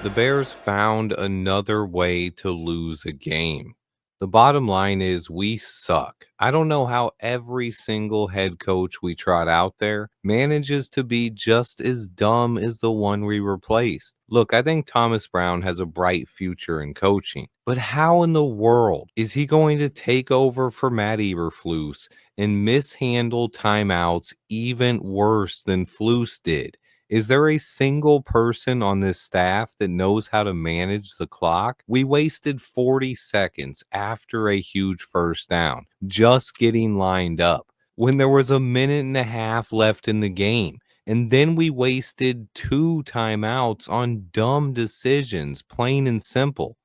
The Bears found another way to lose a game. The bottom line is we suck. I don't know how every single head coach we trot out there manages to be just as dumb as the one we replaced. Look, I think Thomas Brown has a bright future in coaching, but how in the world is he going to take over for Matt Eberflus and mishandle timeouts even worse than Flus did? Is there a single person on this staff that knows how to manage the clock? We wasted 40 seconds after a huge first down just getting lined up when there was a minute and a half left in the game. And then we wasted two timeouts on dumb decisions, plain and simple.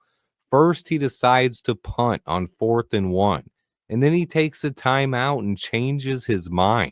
First, he decides to punt on 4th and 1, and then he takes a timeout and changes his mind.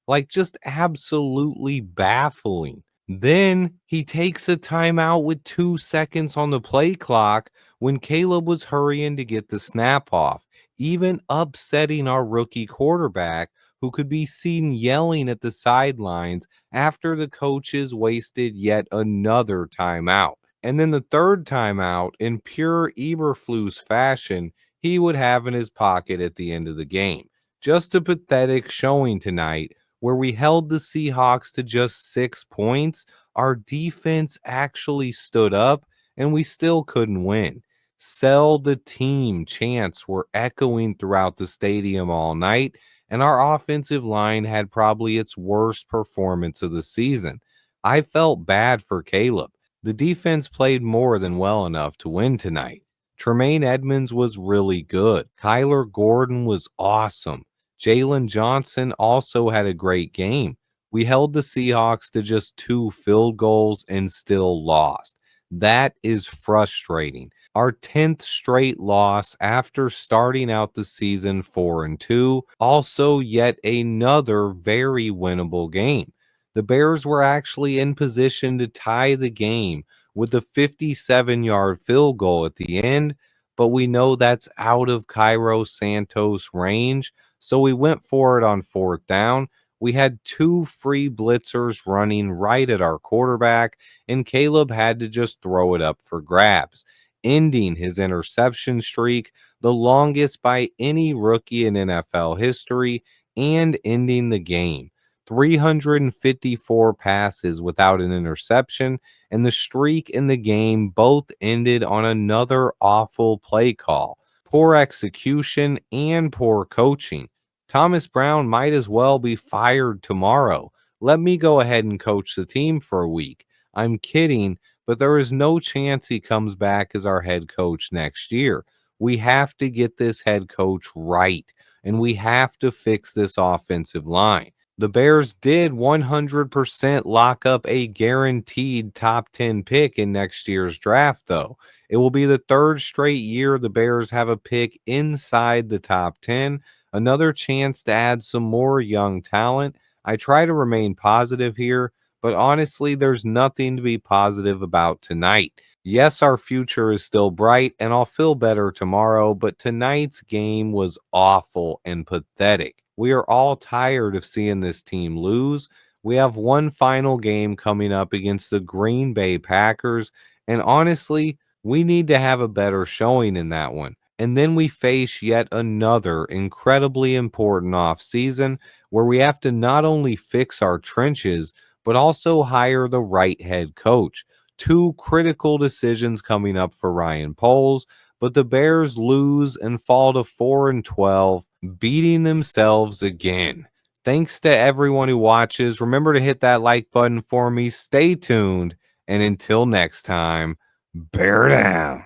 Like, just absolutely baffling. Then he takes a timeout with 2 seconds on the play clock when Caleb was hurrying to get the snap off, even upsetting our rookie quarterback, who could be seen yelling at the sidelines after the coaches wasted yet another timeout. And then the third timeout, in pure Eberflus fashion, he would have in his pocket at the end of the game. Just a pathetic showing tonight where we held the Seahawks to just 6 points. Our defense actually stood up and we still couldn't win. Sell the team chants were echoing throughout the stadium all night, and our offensive line had probably its worst performance of the season. I felt bad for Caleb. The defense played more than well enough to win tonight. Tremaine Edmonds was really good. Kyler Gordon was awesome. Jalen Johnson also had a great game. We held the Seahawks to just 2 field goals and still lost. That is frustrating. Our 10th straight loss after starting out the season 4-2, also yet another very winnable game. The Bears were actually in position to tie the game with a 57-yard field goal at the end, but we know that's out of Cairo Santos' range, so we went for it on 4th down. We had two free blitzers running right at our quarterback, and Caleb had to just throw it up for grabs, ending his interception streak, the longest by any rookie in NFL history, and ending the game. 354 passes without an interception, and the streak in the game both ended on another awful play call, poor execution, and poor coaching. Thomas Brown might as well be fired tomorrow. Let me go ahead and coach the team for a week. I'm kidding, but there is no chance he comes back as our head coach next year. We have to get this head coach right, and we have to fix this offensive line. The Bears did 100% lock up a guaranteed top 10 pick in next year's draft, though. It will be the third straight year the Bears have a pick inside the top 10, another chance to add some more young talent. I try to remain positive here, but honestly, there's nothing to be positive about tonight. Yes, our future is still bright, and I'll feel better tomorrow, but tonight's game was awful and pathetic. We are all tired of seeing this team lose. We have one final game coming up against the Green Bay Packers, and honestly, we need to have a better showing in that one. And then we face yet another incredibly important offseason where we have to not only fix our trenches, but also hire the right head coach. Two critical decisions coming up for Ryan Poles, but the Bears lose and fall to 4-12, beating themselves again. Thanks to everyone who watches. Remember to hit that like button for me. Stay tuned, and until next time, bear down.